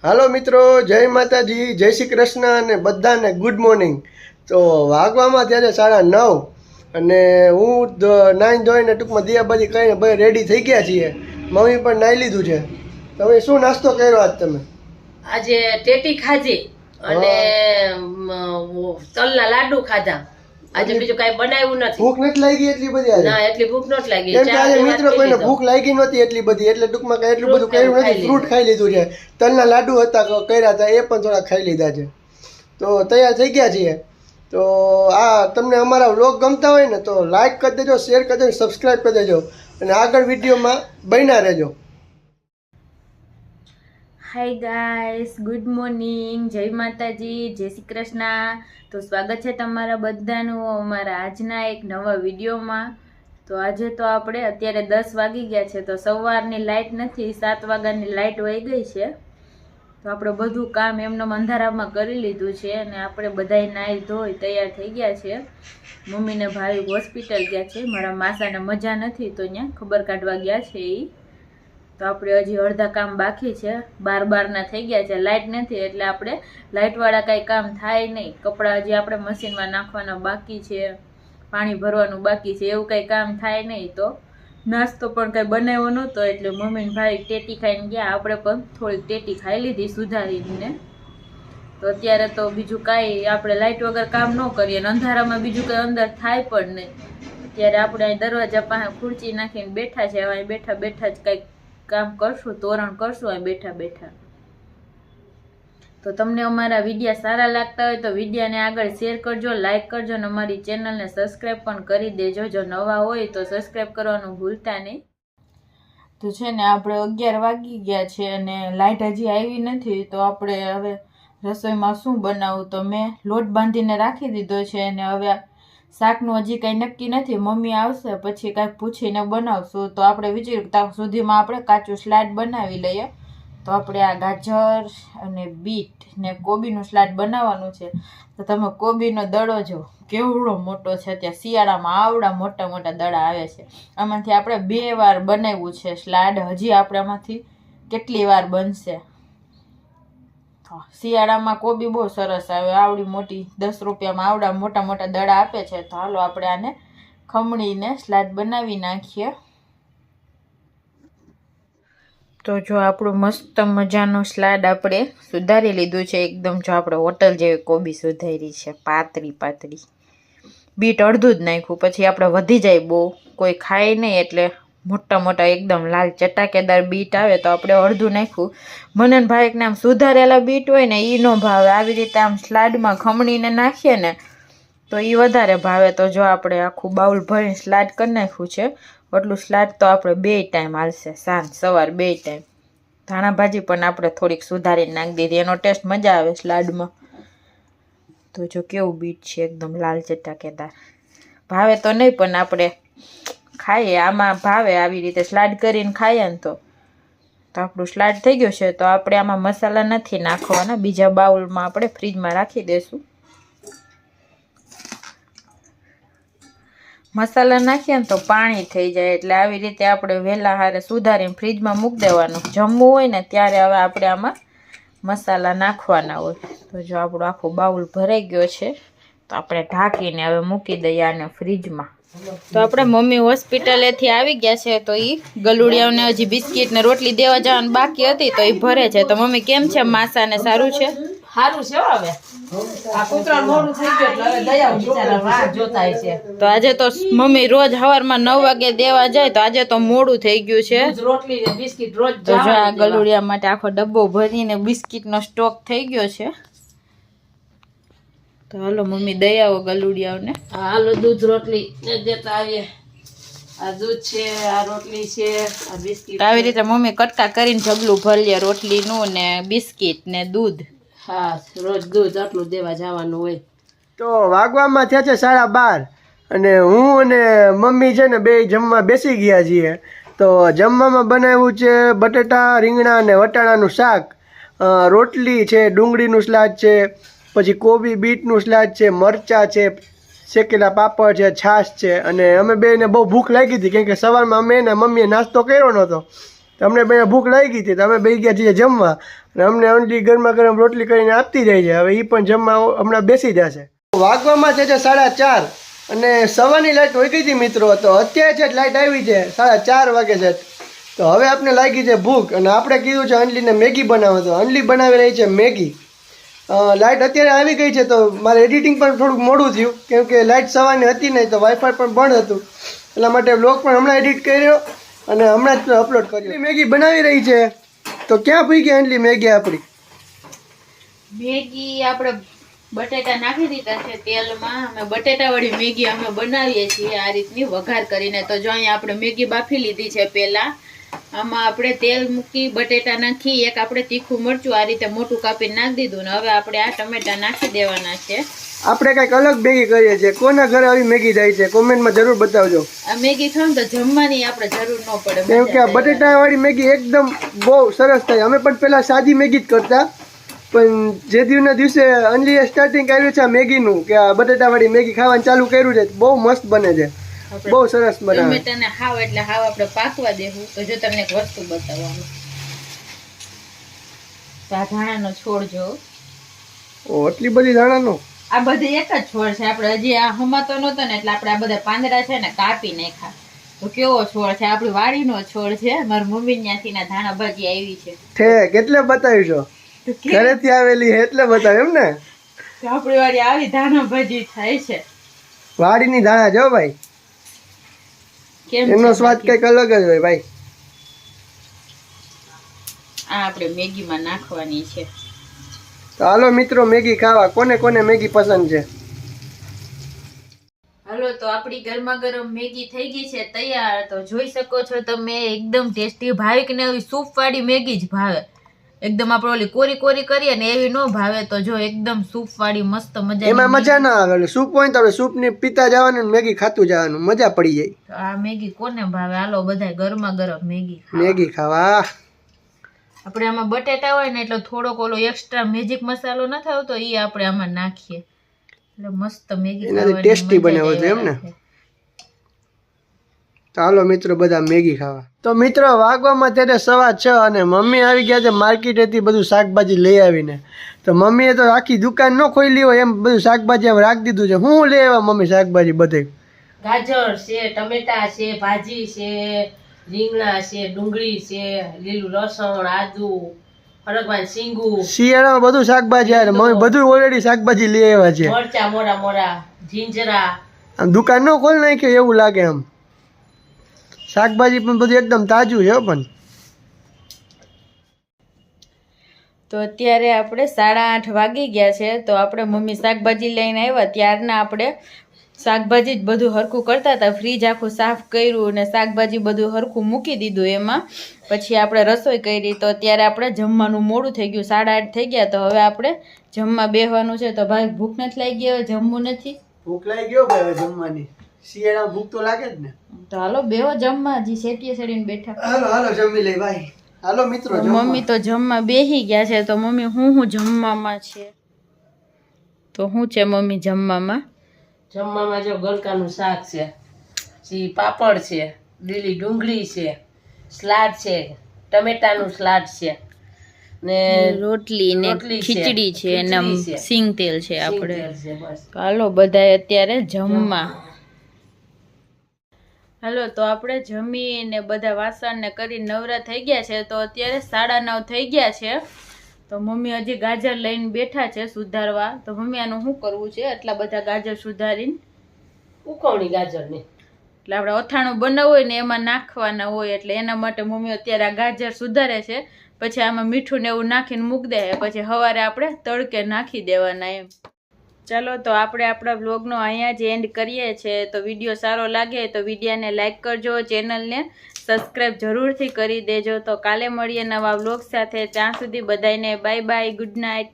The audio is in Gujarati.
હાલો મિત્રો, જય માતાજી, જય શ્રી કૃષ્ણ અને બધાને ગુડ મોર્નિંગ. તો વાગવામાં ત્યારે 9:30 અને હું નાઈને ધોઈને ટૂંકમાં દિયાબાજી કરીને ભાઈ રેડી થઈ ગયા છીએ. મમ્મી પણ નાહી લીધું છે. તમે શું નાસ્તો કર્યો આજ તમે? આજે ટેટી ખાધી અને તલના લાડુ ખાધા. આજે બીજું કઈ બનાવ્યું નથી. ભૂખ નથી લાગી એટલી બધી આજે? ના, એટલી ભૂખ નથી લાગી. કેમ કે આજે મિત્રો કોઈને ભૂખ લાગી નહોતી એટલી બધી, એટલે ટૂંકમાં કઈ એટલું બધું કર્યું નથી. ફ્રૂટ ખાઈ લીધું છે. તલના લાડુ હતા કર્યા હતા, એ પણ થોડા ખાઈ લીધા છે. તો તૈયાર થઈ ગયા છીએ. તો આ તમને અમારા વ્લોગ ગમતા હોય ને તો લાઈક કરી દેજો, શેર કરી દેજો, સબસ્ક્રાઈબ કરી દેજો અને આગળ વિડીયોમાં બન્યા રહેજો. હાય ગાઈસ, ગુડ મોર્નિંગ, જય માતાજી, જય શ્રી કૃષ્ણ. તો સ્વાગત છે તમારા બધાનું અમારા આજના એક નવા વિડીયોમાં. તો આજે તો આપણે અત્યારે 10 વાગી ગયા છે, તો સવારની લાઇટ નથી, 7 વાગ્યાની લાઇટ વહી ગઈ છે. તો આપણે બધું કામ એમનો અંધારામાં કરી લીધું છે અને આપણે બધાય નાહી ધોઈ તૈયાર થઈ ગયા છે. મમ્મીને ભાઈ હોસ્પિટલ ગયા છે, મારા માસાને મજા નથી તો ત્યાં ખબર કાઢવા ગયા છે એ. તો આપણે હજી અડધા કામ બાકી છે, 12 થઈ ગયા છે. લાઇટ નથી એટલે આપણે લાઇટવાળા કાંઈ કામ થાય નહીં. કપડાં હજી આપણે મશીનમાં નાખવાના બાકી છે, પાણી ભરવાનું બાકી છે, એવું કંઈ કામ થાય નહીં. તો નાસ્તો પણ કંઈ બનાવ્યો નહોતો એટલે મમ્મીને ભાઈ ટેટી ખાઈને ગયા. આપણે પણ થોડીક ટેટી ખાઈ લીધી સુધારીને. તો અત્યારે તો બીજું કાંઈ આપણે લાઇટ વગર કામ ન કરીએ અને અંધારામાં બીજું કંઈ અંદર થાય પણ નહીં. ત્યારે આપણે અહીં દરવાજા પાસે ખુરચી નાખીને બેઠા છે. હવે બેઠા બેઠા જ કંઈક કામ કરશું, તોરણ કરશું અહીં બેઠા બેઠા. તો તમને અમારા વિડીયા સારા લાગતા હોય તો વિડીયાને આગળ શેર કરજો, લાઈક કરજો અને અમારી ચેનલને સબસ્ક્રાઈબ પણ કરી દેજો. જો નવા હોય તો સબસ્ક્રાઈબ કરવાનું ભૂલતા નહીં. તો છે ને આપણે 11 વાગી ગયા છે અને લાઇટ હજી આવી નથી. તો આપણે હવે રસોઈમાં શું બનાવું, તો મેં લોટ બાંધીને રાખી દીધો છે અને હવે શાકનું હજી કંઈ નક્કી નથી. મમ્મી આવશે પછી કાંઈક પૂછીને બનાવશું. તો આપણે વિચાર્યું ત્યાં સુધીમાં આપણે કાચું સલાડ બનાવી લઈએ. તો આપણે આ ગાજર અને બીટ ને કોબીનું સલાડ બનાવવાનું છે. તો તમે કોબીનો દડો જો કેવડો મોટો છે, ત્યાં શિયાળામાં આવડા મોટા મોટા દડા આવે છે. આમાંથી આપણે 2 વાર બનાવ્યું છે સલાડ. હજી આપણે આમાંથી કેટલી વાર બનશે. શિયાળામાં કોબી બહુ સરસ આવે, આવડી મોટી 10 રૂપિયામાં આવડા મોટા મોટા દડા આપે છે. તો હાલો આપણે આને ખમણીને સલાડ બનાવી નાખીએ. તો જો આપણું મસ્ત મજાનું સલાડ આપણે સુધારી લીધું છે એકદમ. જો આપણે હોટલ જેવી કોબી સુધારી છે, પાતળી પાતળી. બીટ અડધું જ નાખ્યું, પછી આપણે વધી જાય બહુ, કોઈ ખાય નહીં એટલે મોટા મોટા એકદમ લાલ ચટાકેદાર બીટ આવે તો આપણે અડધું નાખ્યું. મને ભાઈને આમ સુધારેલા બીટ હોય ને એ ન ભાવે, આવી રીતે આમ સલાડમાં ખમણીને નાખીએ ને તો એ વધારે ભાવે. તો જો આપણે આખું બાઉલ ભરીને સલાડ કરી નાખ્યું છે. એટલું સલાડ તો આપણે 2 ટાઈમ હાલશે, સાંજ સવાર 2 ટાઈમ. ધાણા ભાજી પણ આપણે થોડીક સુધારીને નાખી દીધી, એનો ટેસ્ટ મજા આવે સલાડમાં. તો જો કેવું બીટ છે, એકદમ લાલ ચટાકેદાર. ભાવે તો નહીં પણ આપણે ખાઈએ, આમાં ભાવે આવી રીતે સલાડ કરીને ખાઈએ ને. તો આપણું સલાડ થઈ ગયું છે. તો આપણે આમાં મસાલા નથી નાખવાના, બીજા બાઉલમાં આપણે ફ્રીજમાં રાખી દઈશું. મસાલા નાખીએ ને તો પાણી થઈ જાય એટલે આવી રીતે આપણે વહેલા હારે સુધારીને ફ્રીજમાં મૂકી દેવાનું. જમવું હોય ને ત્યારે હવે આપણે આમાં મસાલા નાખવાના હોય. તો જો આપણો આખો બાઉલ ભરાઈ ગયો છે. તો આપણે ઢાંકીને હવે મૂકી દઈએ આને ફ્રીજમાં. તો આપણે મમ્મી હોસ્પિટલેથી આવી ગયા છે. તો એ ગલુડિયાઓને હજી બિસ્કિટ ને રોટલી દેવા જવાનું બાકી હતી તો એ ભરે છે. તો મમ્મી કેમ છે? માસાને સારું છે? સારું છે. હવે આ કૂતરા મોડું થઈ ગયું એટલે હવે દયા બિચારા રાહ જોતા છે. તો આજે તો મમ્મી રોજ સવારમાં 9 વાગે દેવા જાય, તો આજે તો મોડું થઈ ગયું છે. રોટલી ને બિસ્કિટ રોજ તો જો આ ગલુડિયા માટે આખો ડબ્બો ભરીને બિસ્કિટનો સ્ટોક થઈ ગયો છે. તો હાલો મમ્મી દઈ આવો ગલુડિયાઓને. હાલો દૂધ રોટલી ને દેતા આવીએ. આ દૂધ છે, આ રોટલી છે, આ બિસ્કિટ. આવી રીતે મમ્મી કટકા કરીને ઢગલું ભરીએ રોટલીનું ને બિસ્કિટ ને દૂધ. હા, રોજ દૂધ આટલું દેવા જવાનું હોય. તો વાગવામાં થયા છે 12:30 અને હું અને મમ્મી છે ને 2 જમવા બેસી ગયા છીએ. તો જમવામાં બનાવ્યું છે બટેટા, રીંગણા અને વટાણાનું શાક, રોટલી છે, ડુંગળીનું સલાડ છે, પછી કોબી બીટનું સલાડ છે, મરચાં છે, શેકેલા પાપડ છે, છાશ છે. અને અમે બેને બહુ ભૂખ લાગી હતી કેમ કે સવારમાં અમે ને મમ્મીએ નાસ્તો કર્યો નહોતો તો અમને બે ભૂખ લાગી હતી તો અમે બે ગયા છીએ જમવા અને અમને અંડલી ગરમા ગરમ રોટલી કરીને આપતી જાય છે. હવે એ પણ જમવા હમણાં બેસી જશે. વાગવામાં છે 4:30 અને સવારની લાઇટ વહી ગઈ હતી મિત્રો. તો અત્યારે છે લાઇટ આવી છે 4:30 વાગે છે. તો હવે આપણે લાગી છે ભૂખ અને આપણે કીધું છે અંડલીને મેગી બનાવો. તો અંડલી બનાવી રહી છે મેગી. લાઇટ અત્યારે આવી ગઈ છે તો મારે એડિટિંગ પણ થોડુંક મોડું થયું કેમ કે લાઇટ સવારની હતી નહીં તો વાઈફાઈ પણ બંધ હતું. એટલા માટે બ્લોગ પણ હમણાં એડિટ કર્યો અને હમણાં જ અપલોડ કર્યો. મેગી બનાવી રહી છે. તો ક્યાં પી ગઈ અંડલી મેગી આપણી? મેગી આપણે બટેટા નાખી દીધા છે તેલમાં. અમે બટેટા વાળી મેગી અમે બનાવીએ છીએ આ રીતની વઘાર કરીને. તો જો અહીંયા આપણે મેગી બાફી લીધી છે પહેલા. આમાં આપણે તેલ મૂકી બટેટા નાખી એક આપણે તીખું મરચું આ રીતે મોટું કાપીને નાખી દીધું ને હવે આપણે આ ટમેટા નાખી દેવાના છે. આપણે કંઈક અલગ મેગી કરીએ છીએ. કોના ઘરે આવી મેગી થાય છે કોમેન્ટમાં જરૂર બતાવજો. આ મેગી ખાવ તો જમવાની આપણે જરૂર ન પડે કેમ કે આ બટેટા વાળી મેગી એકદમ બહુ સરસ થાય. અમે પણ પહેલા સાદી મેગી જ કરતા પણ જે દિવસે અંજલીએ સ્ટાર્ટિંગ કર્યું છે આ મેગીનું કે આ બટેટા વાળી મેગી ખાવાનું ચાલુ કર્યું છે બહુ મસ્ત બને છે. બહુ સરસ બનાવે. ટમેટાને હાવ એટલે હાવ આપણે પાકવા દેવું. તો જો તમને એક વસ્તુ બતાવવાનું ધાણાનો છોડ જો. ઓ એટલી બધી ધાણાનો? આ બધી એક જ છોડ છે. આપણે હજી આ હમાતો નહોતો ને એટલે આપણે આ બધા પાંદડા છે ને કાપી નાખ્યા. તો કેવો છોડ છે? આપણી વાડીનો છોડ છે. મારી મમ્મી ત્યાંથી ના ધાણા ભાજી આવી છે. ઠેક એટલે બતાવી છો ઘરેથી આવેલી એટલે બતાવે એમ ને? આપણી વાડી આવી ધાણા ભાજી થાય છે. વાડીની ધાણા જો ભાઈ એનો સ્વાદ કઈક અલગ જ હોય ભાઈ. આ આપણે મેગીમાં નાખવાની છે. તો હાલો મિત્રો મેગી ખાવા. કોને કોને મેગી પસંદ છે? હાલો તો આપણી ગરમા ગરમ મેગી થઈ ગઈ છે તૈયાર. તો જોઈ શકો છો તમે એકદમ ટેસ્ટી. ભાવે કે ને એવી સૂપ વાળી મેગી જ ભાવે. એકદમ આપણે ઓલી કોરી કોરી કરીએ ને એવી ન ભાવે. તો જો એકદમ સૂપ વાળી મસ્ત મજા. એમાં મજા ના આવે. સૂપ હોય તો આપણે સૂપ ની પીતા જવાનું મેગી ખાતું જવાનું મજા પડી જાય. તો આ મેગી કોને ભાવે? હાલો બધા ગરમા ગરમ મેગી ખાવા. આપણે આમાં બટેટા હોય ને એટલે થોડોક ઓલો એક્સ્ટ્રા મેજિક મસાલો ન આવતો એ આપણે આમાં નાખીએ એટલે મસ્ત મેગી ખાવાની ટેસ્ટી બને હોય એમ ને. ચાલો મિત્રો બધા મેગી ખાવા. તો મિત્રો વાગવામાં ત્યારે 6:15 અને મમ્મી આવી ગયા છે માર્કેટેથી બધું શાકભાજી લઈ આવીને. તો મમ્મીએ તો આખી દુકાન ન ખોલી હોય એમ બધું શાકભાજી એમ રાખી દીધું છે. હું લઈ આવ્યા મમ્મી શાકભાજી બધે? ગાજર છે, ટમેટા છે, ભાજી છે, રીંગણા છે, ડુંગળી છે, લીલું લસણ, આદુ, હરગવાનું શીંગું. શિયાળામાં બધું શાકભાજી આવે. મમ્મી બધું ઓલરેડી શાકભાજી લઈ આવ્યા છે. મરચા મોરા મોરા, જીંજરા. આમ દુકાન ન ખોલી નાખ્યો એવું લાગે આમ. શાકભાજી પણ બધું એકદમ તાજું છે પણ. તો અત્યારે આપણે 8:30 વાગી ગયા છે. તો આપણે મમ્મી શાકભાજી લઈને આવ્યા ત્યારના આપણે શાકભાજી જ બધું હરખું કરતા હતા. ફ્રીજ આખું સાફ કર્યું ને શાકભાજી બધું હરખું મૂકી દીધું એમાં. પછી આપણે રસોઈ કરી. તો અત્યારે આપણે જમવાનું મોડું થઈ ગયું 8:30 થઈ ગયા. તો હવે આપણે જમવા બેસવાનું છે. તો ભાઈ ભૂખ નથી લાગી? હવે જમવું નથી? ભૂખ લાગી ગયો ભાઈ હવે જમવાની. શિયાળામાં ભૂખ તો લાગે જ ને. તો હાલો બેહો જમવા. હજી સેટીએ સડીને બેઠા. હાલો હાલો જમી લઈ ભાઈ. હાલો મિત્રો મમ્મી તો જમવા બેસી ગયા છે. તો મમ્મી હું જમવામાં છે? તો શું છે મમ્મી જમવામાં? જમવામાં જો ગલકાનું શાક છે, પછી પાપડ છે, લીલી ડુંગળી છે, સલાડ છે, ટમેટાનું સલાડ છે ને રોટલી ને ખીચડી છે ને સિંગ તેલ છે આપણે. બસ હાલો બધાય અત્યારે જમવા. હાલો તો આપણે જમીને બધા વાસણ ને કરી નવરા થઈ ગયા છે. તો અત્યારે 9:30 થઈ ગયા છે. તો મમ્મી હજી ગાજર લઈને બેઠા છે સુધારવા. તો મમ્મી આનું શું કરવું છે? એટલા બધા ગાજર સુધારીને ઉકવણી ગાજરની એટલે આપણે અથાણું બનાવવું હોય ને એમાં નાખવાના હોય એટલે એના માટે મમ્મી અત્યારે આ ગાજર સુધારે છે. પછી આમાં મીઠું ને એવું નાખીને મૂકી દે. પછી સવારે આપણે તડકે નાખી દેવાના એમ. ચાલો તો આપણે આપણા વ્લોગનો અહીંયા જ એન્ડ કરીએ છીએ. તો વિડીયો સારો લાગે તો વિડીયોને લાઈક કરજો, ચેનલને સબસ્ક્રાઈબ જરૂરથી કરી દેજો. તો કાલે મળીએ નવા વ્લોગ સાથે. ત્યાં સુધી બધાને બાય બાય, ગુડ નાઇટ.